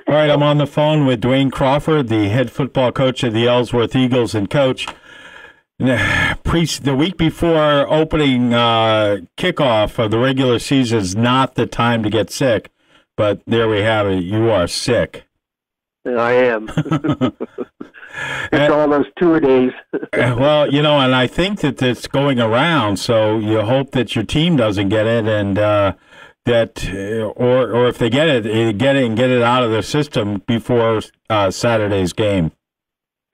All right, I'm on the phone with Duane Crawford, the head football coach of the Ellsworth Eagles. And, Coach, the week before opening kickoff of the regular season is not the time to get sick, but there we have it. You are sick. I am. It's all those tour days. Well, and I think that it's going around, so you hope that your team doesn't get it, and or if they get it, get it out of their system before Saturday's game.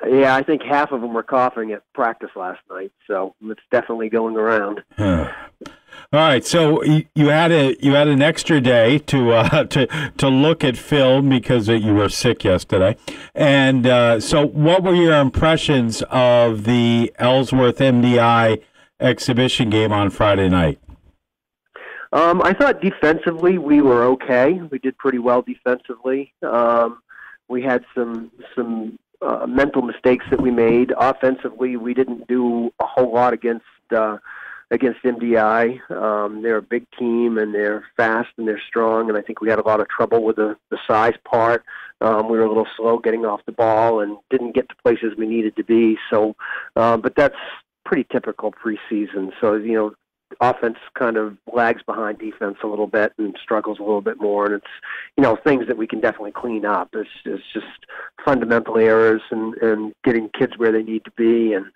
Yeah, I think half of them were coughing at practice last night, so it's definitely going around. All right, so you had an extra day to look at film because you were sick yesterday, and so what were your impressions of the Ellsworth MDI exhibition game on Friday night? I thought defensively we were okay. We did pretty well defensively. We had some mental mistakes that we made. Offensively, we didn't do a whole lot against MDI. They're a big team, and they're fast and they're strong, and I think we had a lot of trouble with the size part. We were a little slow getting off the ball and didn't get to places we needed to be. So, but that's pretty typical preseason. So, offense kind of lags behind defense a little bit and struggles a little bit more, and it's things that we can definitely clean up. It's just fundamental errors and getting kids where they need to be and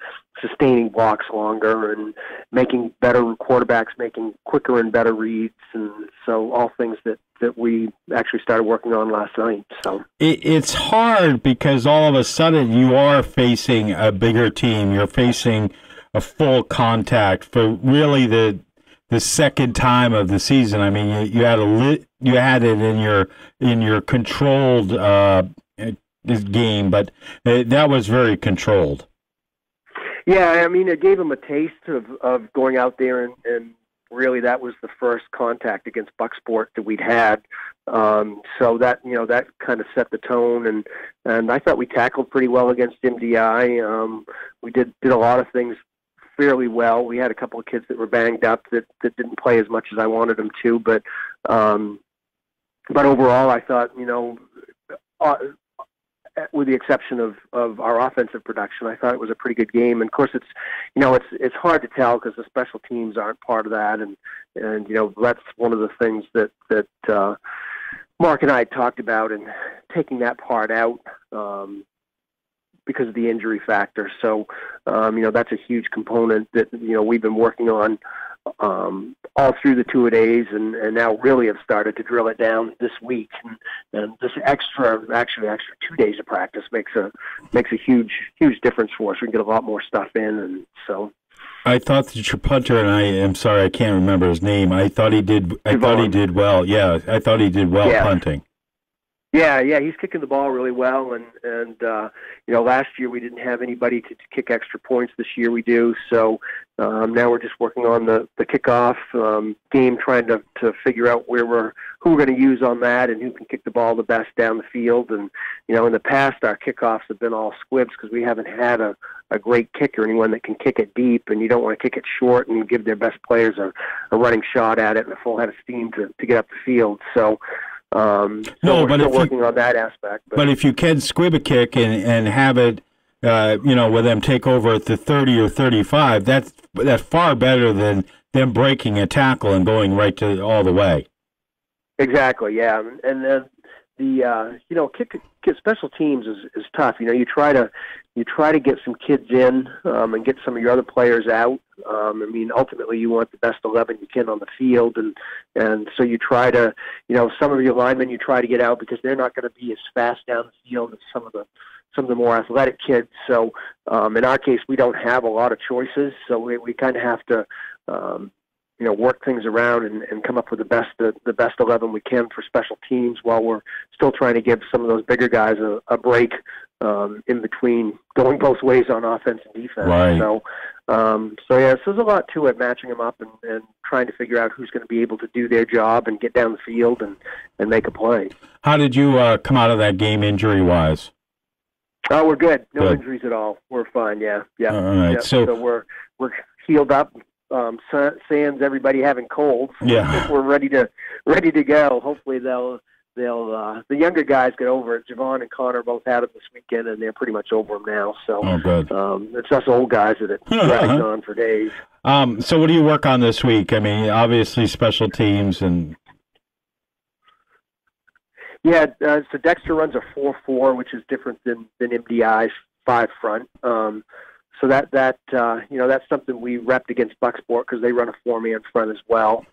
sustaining blocks longer and making better quarterbacks, making quicker and better reads, and so all things that we actually started working on last night. So it's hard because all of a sudden you are facing a bigger team. You're facing a full contact for really the second time of the season. I mean, you had it in your controlled game, but that was very controlled. Yeah, I mean, it gave them a taste of going out there and really that was the first contact against Bucksport that we'd had. So that that kind of set the tone, and I thought we tackled pretty well against MDI. We did a lot of things fairly well. We had a couple of kids that were banged up that didn't play as much as I wanted them to, but overall I thought, with the exception of our offensive production, I thought it was a pretty good game. And of course it's hard to tell because the special teams aren't part of that, and that's one of the things that Mark and I had talked about, and taking that part out because of the injury factor. So, that's a huge component that, we've been working on all through the two-a-days and now really have started to drill it down this week. And this extra 2 days of practice makes a huge difference for us. We can get a lot more stuff in, and so. I thought that your punter, and I am sorry, I can't remember his name. I thought he did well. Yeah, I thought he did well punting. Yeah, he's kicking the ball really well, and last year we didn't have anybody to kick extra points. This year we do, so now we're just working on the kickoff game, trying to figure out who we're going to use on that and who can kick the ball the best down the field. And in the past our kickoffs have been all squibs because we haven't had a great kicker, anyone that can kick it deep, and you don't want to kick it short and give their best players a running shot at it and a full head of steam to get up the field. So. We're still working on that aspect. But if you can squib a kick and have it, with them take over at the 30 or 35, that's far better than them breaking a tackle and going right to all the way. Exactly, yeah. And then the kick special teams is tough. You try to get some kids in and get some of your other players out. Ultimately you want the best 11 you can on the field, and so you try to, some of your linemen you try to get out because they're not going to be as fast down the field as some of the more athletic kids. So in our case, we don't have a lot of choices, so we kind of have to work things around and come up with the best 11 we can for special teams while we're still trying to give some of those bigger guys a break in between going both ways on offense and defense. Right. So there's a lot to it, matching them up and trying to figure out who's going to be able to do their job and get down the field and make a play. How did you come out of that game injury-wise? Oh, we're good. No injuries at all. We're fine. Yeah. All right. Yeah. So we're healed up. Sans everybody having colds. Yeah. We're ready to go. Hopefully they'll the younger guys get over it. Javon and Connor both had them this weekend, and they're pretty much over them now. So good. It's us old guys that it drags on for days. So what do you work on this week? I mean, obviously special teams and. Yeah, so Dexter runs a 4-4, which is different than MDI's 5 front. So that's something we repped against Bucksport because they run a 4-man front as well.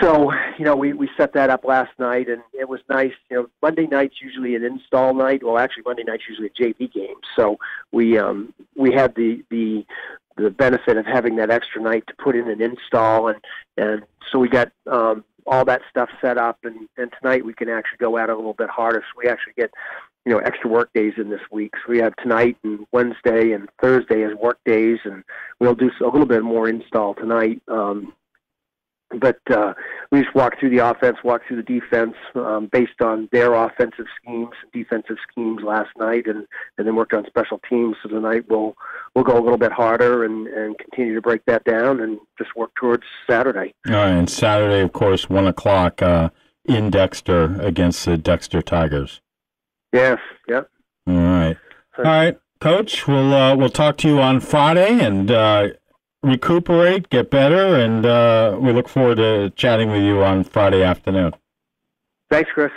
So we set that up last night, and it was nice. Monday night's usually an install night. Well, actually, Monday night's usually a JV game. So we had the benefit of having that extra night to put in an install, and so we got all that stuff set up, and tonight we can actually go at it a little bit harder. So we actually get extra work days in this week. So we have tonight and Wednesday and Thursday as work days, and we'll do a little bit more install tonight. But we just walk through the offense, walk through the defense based on their offensive schemes, defensive schemes last night, and then worked on special teams. So tonight we'll go a little bit harder and continue to break that down and just work towards Saturday. All right, and Saturday, of course, 1:00 in Dexter against the Dexter Tigers. Yes, yep. All right. All right, Coach, we'll talk to you on Friday and recuperate, get better, and we look forward to chatting with you on Friday afternoon. Thanks, Chris.